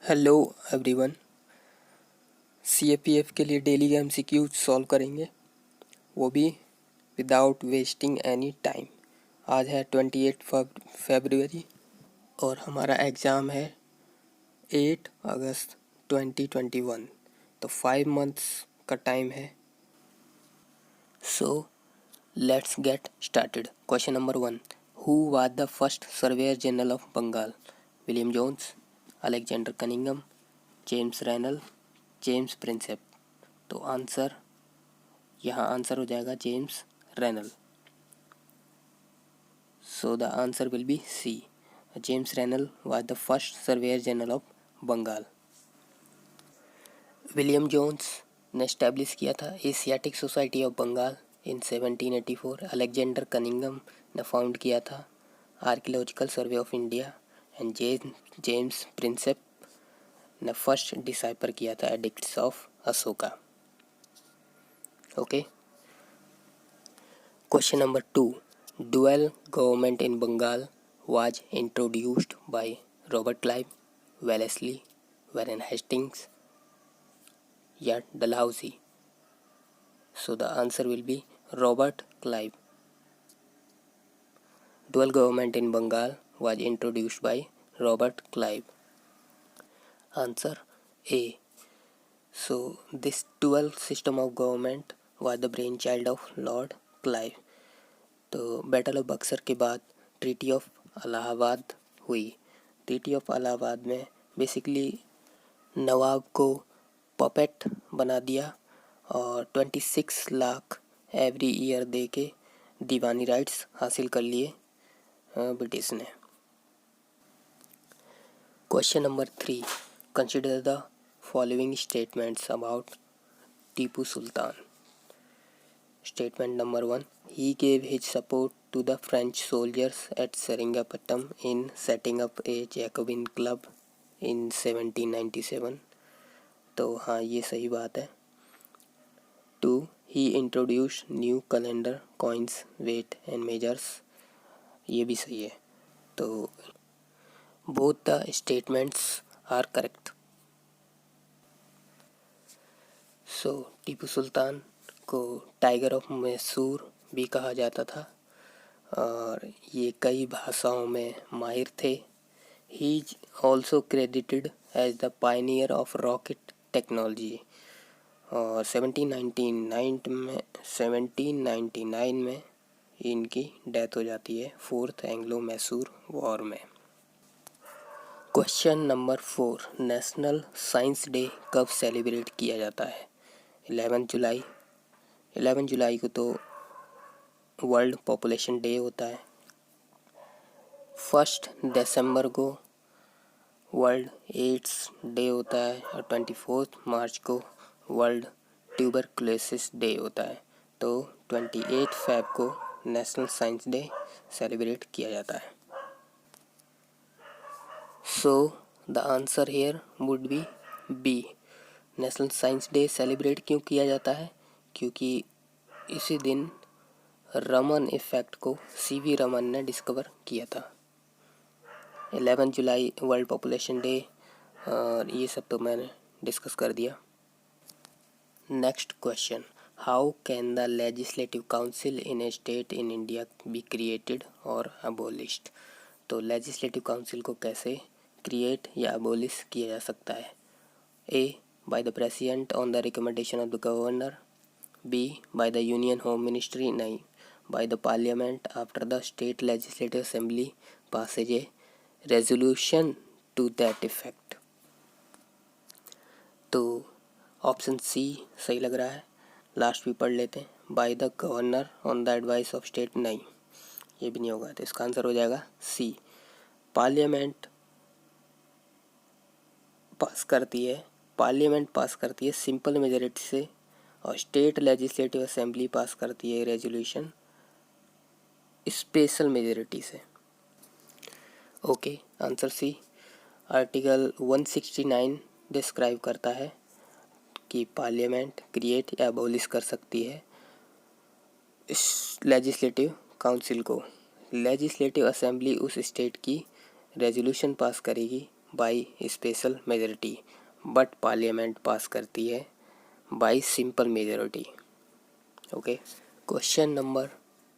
Hello everyone. CAPF के लिए daily के एमसीक्यू सॉल्व करेंगे, वो भी विदाउट वेस्टिंग एनी टाइम। आज है 28 फरवरी और हमारा एग्ज़ाम है 8 अगस्त 2021। तो 5 मंथ्स का टाइम है। So let's get started. Question number 1, who was the first surveyor general of Bengal? William Jones, Alexander Cunningham, James Rennell, James Prinsep. तो यहाँ आंसर हो जाएगा James Rennell. So the answer will be C. James Rennell was the first surveyor general of Bengal. William Jones ने establish किया था Asiatic Society of Bengal in 1784। Alexander Cunningham ने found किया था archaeological survey of India. And James Prinsep ने first decipher किया था addicts of Ashoka. Okay. Question number 2. Dual government in Bengal was introduced by Robert Clive, Wellesley, Warren Hastings, या Dalhousie. So the answer will be Robert Clive. Dual government in Bengal was introduced by Robert Clive. Answer A. So this dual system of government was the brainchild of Lord Clive. तो battle of Buxar के बाद treaty of Allahabad हुई। Treaty of Allahabad में basically नवाब को puppet बना दिया और 26 lakh every year दे के दीवानी राइट्स हासिल कर लिए ब्रिटिश ने। Question number 3, consider the following statements about Tipu Sultan. Statement number 1, he gave his support to the French soldiers at Seringapatam in setting up a Jacobin club in 1797. तो हाँ, ये सही बात है। 2, he introduced new calendar, coins, weight and measures. ये भी सही है। तो both the statements are correct. So Tipu Sultan को टाइगर ऑफ मैसूर भी कहा जाता था और ये कई भाषाओं में माहिर थे। He is also credited as the pioneer of rocket technology. और 1799 में इनकी डेथ हो जाती है 4th एंग्लो मैसूर वॉर में। Question number 4, national science day कब सेलिब्रेट किया जाता है? 11 जुलाई को तो वर्ल्ड पॉपुलेशन डे होता है। 1 दिसंबर को वर्ल्ड एड्स डे होता है और 24 मार्च को वर्ल्ड ट्यूबरकुलोसिस डे होता है। तो 28 फेब को नेशनल साइंस डे सेलिब्रेट किया जाता है। So the answer here would be B. National science day celebrate क्यों किया जाता है? क्योंकि इसी दिन रमन इफेक्ट को सीवी रमन ने डिस्कवर किया था। 11 जुलाई वर्ल्ड पॉपुलेशन डे और ये सब तो मैंने डिस्कस कर दिया। Next question, how can the legislative council in a state in India be created और अबोलिश्ड? तो लेजिस्लेटिव काउंसिल को कैसे क्रिएट या अबोलिश किया जा सकता है? A, by the president on the recommendation of the governor. B, by the union home ministry. नहीं, by the parliament after the state legislative assembly passes a resolution to that effect. तो option C सही लग रहा है। Last भी पढ़ लेते हैं, by the governor on the advice of state. नहीं, ये भी नहीं होगा। तो इसका आंसर हो जाएगा सी। पार्लियामेंट पास करती है सिंपल मेजॉरिटी से और स्टेट लेजिस्लेटिव असेंबली पास करती है रेजोल्यूशन स्पेशल मेजॉरिटी से। Okay, answer C. Article 169 describe करता है कि पार्लियामेंट क्रिएट या अबॉलिश कर सकती है इस लेजिस्लेटिव काउंसिल को। लेजिस्लेटिव असेंबली उस स्टेट की रेजोल्यूशन पास करेगी by special majority, but parliament पास करती है bye simple majority. Okay. Question number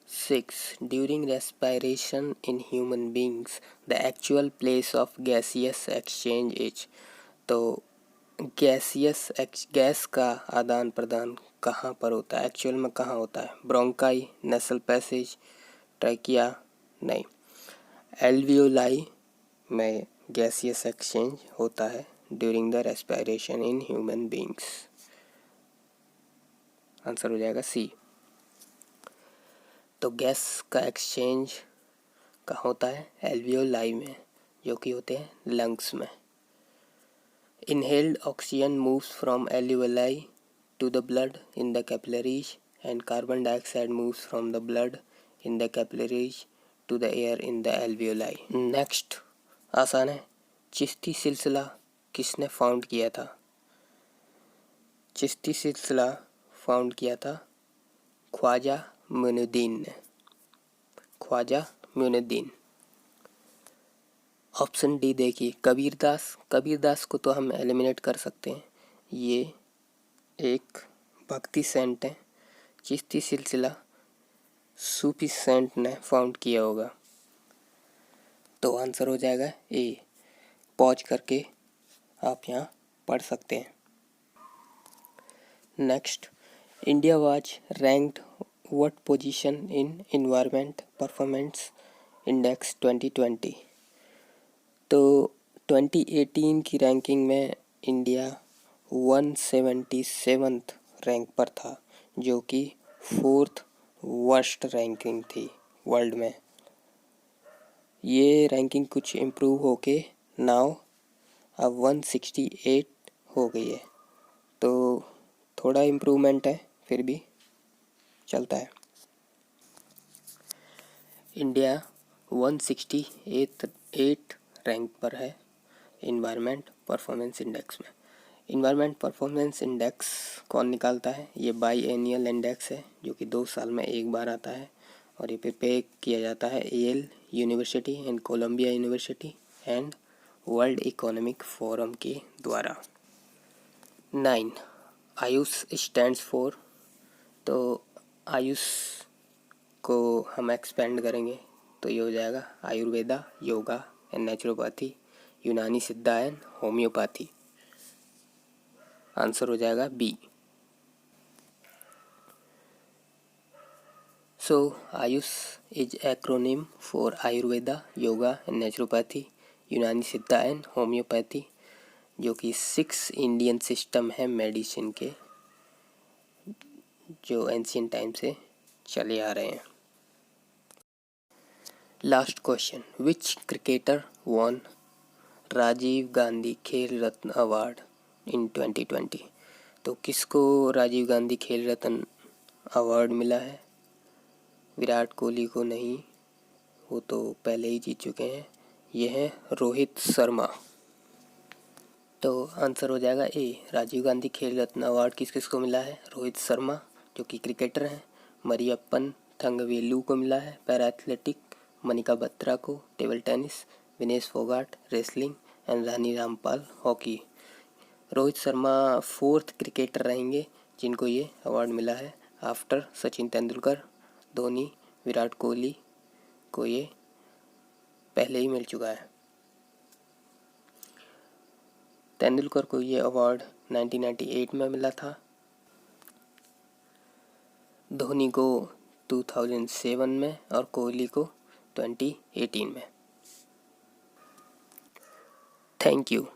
6, during respiration in human beings the actual place of gaseous exchange is. तो गैस का आदान प्रदान कहाँ पर होता है, एक्चुअल में कहाँ होता है? ब्रोंकाई, नेसल पैसेज, ट्रैकिया, नहीं, एल्वियोलाई में गैसियस एक्सचेंज होता है during the respiration in human beings. Answer हो जाएगा सी। तो गैस का एक्सचेंज कहाँ होता है? एल्वियोलाई में, जो कि होते हैं लंग्स में। Inhaled oxygen moves from alveoli to the blood in the capillaries and carbon dioxide moves from the blood in the capillaries to the air in the alveoli. Next आसान है। चिश्ती सिलसिला किसने फाउंड किया था? चिश्ती सिलसिला फाउंड किया था ख्वाजा मोइनुद्दीन ने। ख्वाजा मोइनुद्दीन। ऑप्शन डी देखिए, कबीरदास। कबीरदास को तो हम एलिमिनेट कर सकते हैं, ये एक भक्ति सेंट है। चिश्ती सिलसिला सूफी सेंट ने फाउंड किया होगा, तो आंसर हो जाएगा ए। पॉज करके आप यहाँ पढ़ सकते हैं। Next, India was ranked what position in environment performance index 2020। तो 2018 की रैंकिंग में इंडिया 177th रैंक पर था, जो कि 4th वर्स्ट रैंकिंग थी वर्ल्ड में। ये रैंकिंग कुछ इम्प्रूव होके नाउ अब 168 हो गई है, तो थोड़ा इम्प्रूवमेंट है, फिर भी चलता है। इंडिया 168 रैंक पर है इन्वायरमेंट परफॉर्मेंस इंडेक्स में। इन्वायरमेंट परफॉर्मेंस इंडेक्स कौन निकालता है? ये बाई एनुअल इंडेक्स है, जो कि 2 साल में एक बार आता है, और ये प्रिपेयर किया जाता है Yale University and Columbia University and World Economic Forum के द्वारा। 9, आयुष स्टैंड्स फॉर। तो आयुष को हम एक्सपेंड करेंगे तो ये हो जाएगा Ayurveda, yoga and naturopathy, Unani Siddha and homeopathy. Answer हो जाएगा B. So AYUSH is acronym for Ayurveda, yoga and naturopathy, Unani Siddha and homeopathy, जो कि 6 इंडियन सिस्टम है मेडिसिन के, जो एंशियंट टाइम से चले आ रहे हैं। Last question, which cricketer won Rajiv Gandhi Khel Ratna award in 2020। तो किसको राजीव गांधी खेल रत्न अवार्ड मिला है? विराट कोहली को नहीं, वो तो पहले ही जीत चुके हैं। ये है रोहित शर्मा। तो आंसर हो जाएगा ए। राजीव गांधी खेल रत्न अवार्ड किस किस को मिला है? रोहित शर्मा, जो कि क्रिकेटर हैं, मरियप्पन थंगवेलु को मिला है पैरा एथलेटिक, मनिका बत्रा को table tennis, Vinesh Phogat wrestling and Rani Rampal hockey. Rohit Sharma 4th cricketer रहेंगे जिनको ये अवार्ड मिला है, आफ्टर सचिन तेंदुलकर, धोनी, विराट कोहली को ये पहले ही मिल चुका है। तेंदुलकर को ये अवार्ड 1998 में मिला था, धोनी को 2007 में और कोहली को 2018 में। Thank you.